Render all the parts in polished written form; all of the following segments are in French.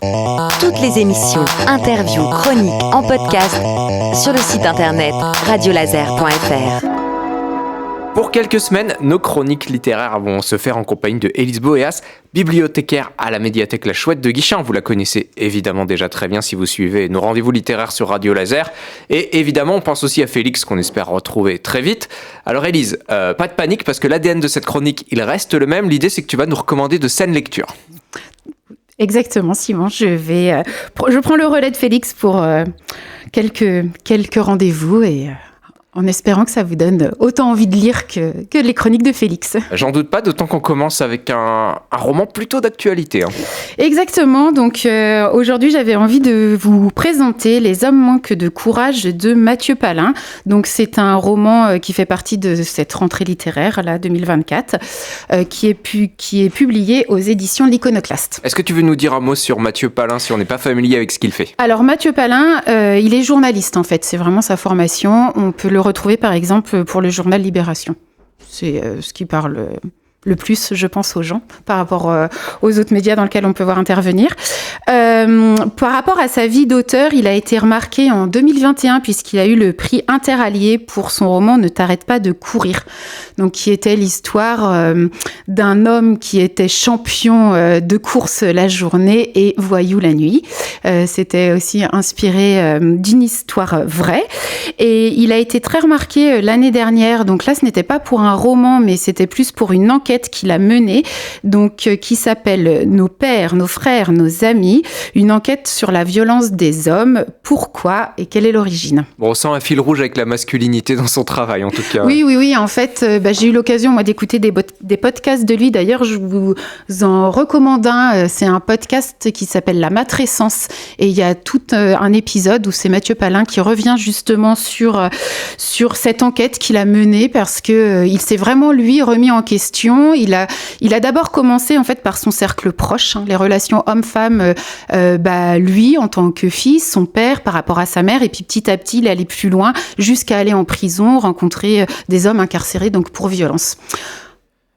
Toutes les émissions, interviews, chroniques en podcast sur le site internet radiolaser.fr. Pour quelques semaines, nos chroniques littéraires vont se faire en compagnie de Élise Boéas, bibliothécaire à la médiathèque La Chouette de Guichen. Vous la connaissez évidemment déjà très bien si vous suivez nos rendez-vous littéraires sur Radio Laser. Et évidemment, on pense aussi à Félix qu'on espère retrouver très vite. Alors Élise, pas de panique parce que l'ADN de cette chronique, il reste le même. L'idée, c'est que tu vas nous recommander de saines lectures. Exactement, Simon. Je prends le relais de Félix pour quelques rendez-vous et en espérant que ça vous donne autant envie de lire que les chroniques de Félix. J'en doute pas, d'autant qu'on commence avec un roman plutôt d'actualité. Exactement. Donc aujourd'hui, j'avais envie de vous présenter Les hommes manquent de courage de Mathieu Palin. Donc c'est un roman qui fait partie de cette rentrée littéraire là 2024, qui est publié aux éditions L'Iconoclaste. Est-ce que tu veux nous dire un mot sur Mathieu Palin si on n'est pas familier avec ce qu'il fait ? Alors Mathieu Palin, il est journaliste en fait. C'est vraiment sa formation. On peut le retrouver par exemple pour le journal Libération. C'est ce qui parle le plus, je pense, aux gens par rapport aux autres médias dans lesquels on peut voir intervenir. Par rapport à sa vie d'auteur, il a été remarqué en 2021 puisqu'il a eu le prix Interallié pour son roman Ne t'arrête pas de courir. Donc, qui était l'histoire d'un homme qui était champion de course la journée et voyou la nuit. C'était aussi inspiré d'une histoire vraie. Et il a été très remarqué l'année dernière. Donc là, ce n'était pas pour un roman, mais c'était plus pour une enquête qu'il a menée, donc qui s'appelle Nos pères, nos frères, nos amis, une enquête sur la violence des hommes, pourquoi et quelle est l'origine. Bon, on sent un fil rouge avec la masculinité dans son travail en tout cas. Oui, en fait, j'ai eu l'occasion moi d'écouter des podcasts de lui, d'ailleurs je vous en recommande un, c'est un podcast qui s'appelle La Matrescence et il y a tout un épisode où c'est Mathieu Palin qui revient justement sur cette enquête qu'il a menée parce que il s'est vraiment lui remis en question. Il a d'abord commencé en fait par son cercle proche, les relations homme-femme, lui en tant que fils, son père par rapport à sa mère, et puis petit à petit il est allé plus loin jusqu'à aller en prison, rencontrer des hommes incarcérés donc pour violence.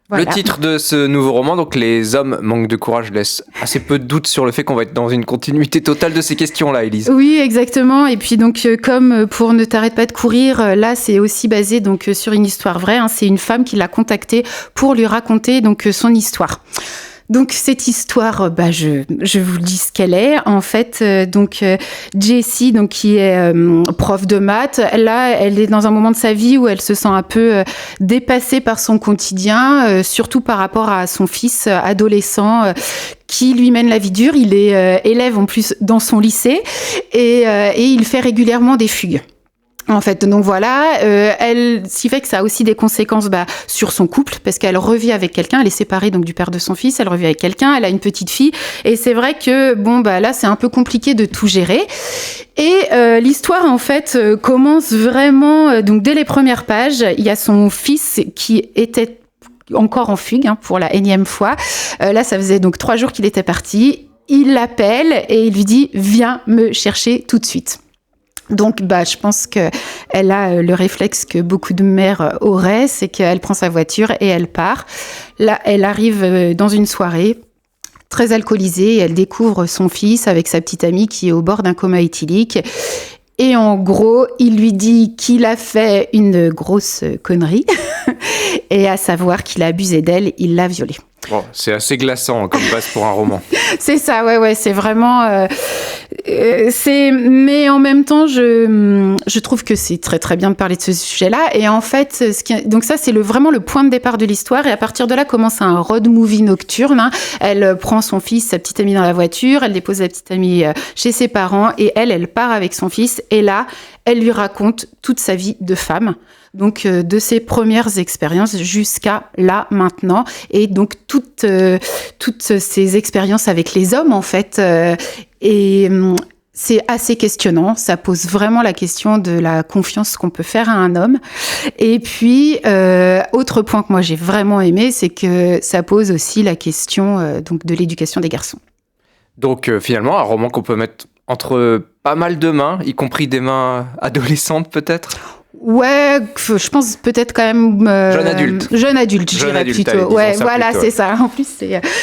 Voilà. Le titre de ce nouveau roman, donc Les hommes manquent de courage, laisse assez peu de doute sur le fait qu'on va être dans une continuité totale de ces questions-là, Élise. Oui, exactement. Et puis donc, comme pour Ne t'arrête pas de courir, là, c'est aussi basé donc sur une histoire vraie. C'est une femme qui l'a contacté pour lui raconter donc son histoire. Donc cette histoire, je vous dis ce qu'elle est. En fait, Jessie, donc qui est prof de maths, là, elle est dans un moment de sa vie où elle se sent un peu dépassée par son quotidien, surtout par rapport à son fils adolescent. Qui lui mène la vie dure. Il est élève en plus dans son lycée et il fait régulièrement des fugues. En fait, donc voilà, ce qui fait que ça a aussi des conséquences sur son couple, parce qu'elle revit avec quelqu'un, elle est séparée donc du père de son fils, elle revit avec quelqu'un, elle a une petite fille, et c'est vrai que là c'est un peu compliqué de tout gérer. Et l'histoire en fait commence vraiment donc dès les premières pages. Il y a son fils qui était encore en fugue pour la énième fois. Là, ça faisait donc 3 jours qu'il était parti. Il l'appelle et il lui dit « Viens me chercher tout de suite ». Donc, je pense qu'elle a le réflexe que beaucoup de mères auraient, c'est qu'elle prend sa voiture et elle part. Là, elle arrive dans une soirée très alcoolisée et elle découvre son fils avec sa petite amie qui est au bord d'un coma éthylique. Et en gros, il lui dit qu'il a fait une grosse connerie et à savoir qu'il a abusé d'elle, il l'a violée. Bon, c'est assez glaçant comme base pour un roman. C'est ça, ouais, c'est vraiment... mais en même temps, je trouve que c'est très très bien de parler de ce sujet-là. Et en fait, donc ça, c'est vraiment le point de départ de l'histoire. Et à partir de là, commence un road movie nocturne. Elle prend son fils, sa petite amie dans la voiture. Elle dépose la petite amie chez ses parents. Et elle part avec son fils. Et là, elle lui raconte toute sa vie de femme. Donc, de ses premières expériences jusqu'à là, maintenant. Et donc, toutes ces expériences avec les hommes, en fait. C'est assez questionnant. Ça pose vraiment la question de la confiance qu'on peut faire à un homme. Et puis, autre point que moi, j'ai vraiment aimé, c'est que ça pose aussi la question donc de l'éducation des garçons. Donc, finalement, un roman qu'on peut mettre entre pas mal de mains, y compris des mains adolescentes, peut-être ? Ouais, je pense peut-être quand même jeune adulte. Jeune adulte, je dirais plutôt. Allez, ouais, voilà, plutôt. C'est ça. En plus,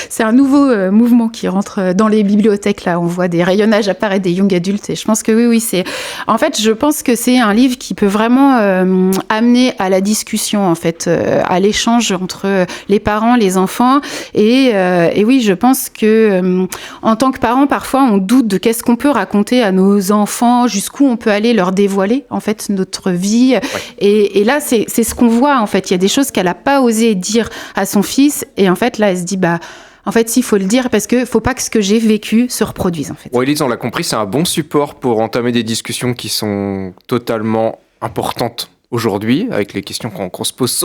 c'est un nouveau mouvement qui rentre dans les bibliothèques. Là, on voit des rayonnages apparaître des young adultes. Et je pense que oui, c'est. En fait, je pense que c'est un livre qui peut vraiment amener à la discussion, en fait, à l'échange entre les parents, les enfants. Et oui, je pense que en tant que parents, parfois, on doute de qu'est-ce qu'on peut raconter à nos enfants, jusqu'où on peut aller leur dévoiler, en fait, notre vie. Ouais. Et là, c'est ce qu'on voit, en fait. Il y a des choses qu'elle n'a pas osé dire à son fils. Et en fait, là, elle se dit, en fait, s'il faut le dire, parce qu'il ne faut pas que ce que j'ai vécu se reproduise, en fait. Ouais, Élise, on l'a compris, c'est un bon support pour entamer des discussions qui sont totalement importantes aujourd'hui, avec les questions qu'on se pose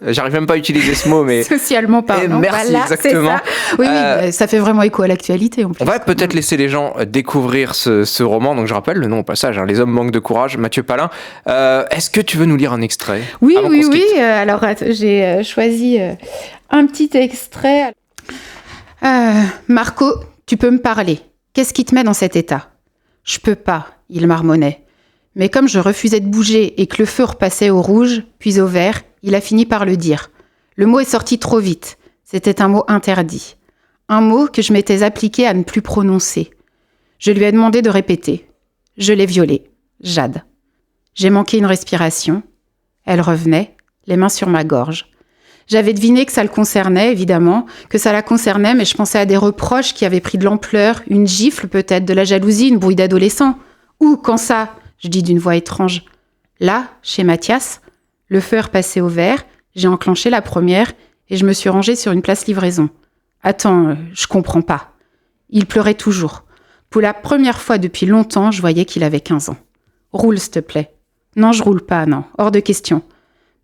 j'arrive même pas à utiliser ce mot, mais... Socialement parlant. Merci, voilà, exactement. Oui, ça fait vraiment écho à l'actualité, en plus. On va peut-être laisser les gens découvrir ce roman. Donc, je rappelle le nom au passage, Les hommes manquent de courage, Mathieu Palin. Est-ce que tu veux nous lire un extrait ? Oui. Alors, j'ai choisi un petit extrait. Marco, tu peux me parler. Qu'est-ce qui te met dans cet état ? Je peux pas, il marmonnait. Mais comme je refusais de bouger et que le feu repassait au rouge, puis au vert, il a fini par le dire. Le mot est sorti trop vite. C'était un mot interdit. Un mot que je m'étais appliqué à ne plus prononcer. Je lui ai demandé de répéter. Je l'ai violé. Jade. J'ai manqué une respiration. Elle revenait, les mains sur ma gorge. J'avais deviné que ça le concernait, évidemment, que ça la concernait, mais je pensais à des reproches qui avaient pris de l'ampleur, une gifle peut-être, de la jalousie, une brouille d'adolescent. Ou quand ça ? Je dis d'une voix étrange. Là, chez Mathias, le feu est repassé au vert, j'ai enclenché la première et je me suis rangée sur une place livraison. Attends, je comprends pas. Il pleurait toujours. Pour la première fois depuis longtemps, je voyais qu'il avait 15 ans. Roule, s'il te plaît. Non, je roule pas, non. Hors de question.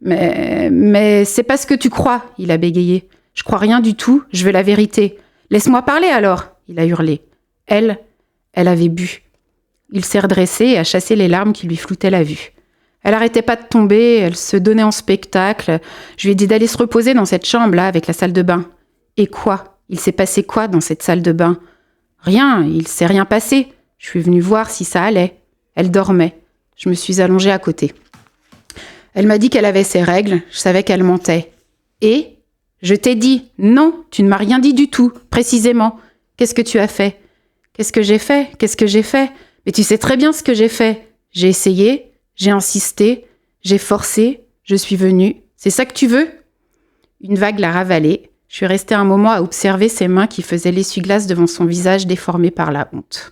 Mais c'est pas ce que tu crois, il a bégayé. Je crois rien du tout, je veux la vérité. Laisse-moi parler alors, il a hurlé. Elle avait bu. Il s'est redressé et a chassé les larmes qui lui floutaient la vue. Elle arrêtait pas de tomber, elle se donnait en spectacle. Je lui ai dit d'aller se reposer dans cette chambre-là avec la salle de bain. Et quoi ? Il s'est passé quoi dans cette salle de bain ? Rien, il s'est rien passé. Je suis venue voir si ça allait. Elle dormait. Je me suis allongée à côté. Elle m'a dit qu'elle avait ses règles, je savais qu'elle mentait. Et ? Je t'ai dit, non, tu ne m'as rien dit du tout, précisément. Qu'est-ce que tu as fait ? Qu'est-ce que j'ai fait ? Mais tu sais très bien ce que j'ai fait. J'ai essayé, j'ai insisté, j'ai forcé, je suis venue. C'est ça que tu veux ? Une vague l'a ravalée. Je suis restée un moment à observer ses mains qui faisaient l'essuie-glace devant son visage déformé par la honte.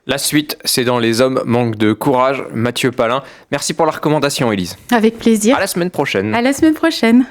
La suite, c'est dans Les hommes manquent de courage, Mathieu Palin. Merci pour la recommandation, Élise. Avec plaisir. À la semaine prochaine. À la semaine prochaine.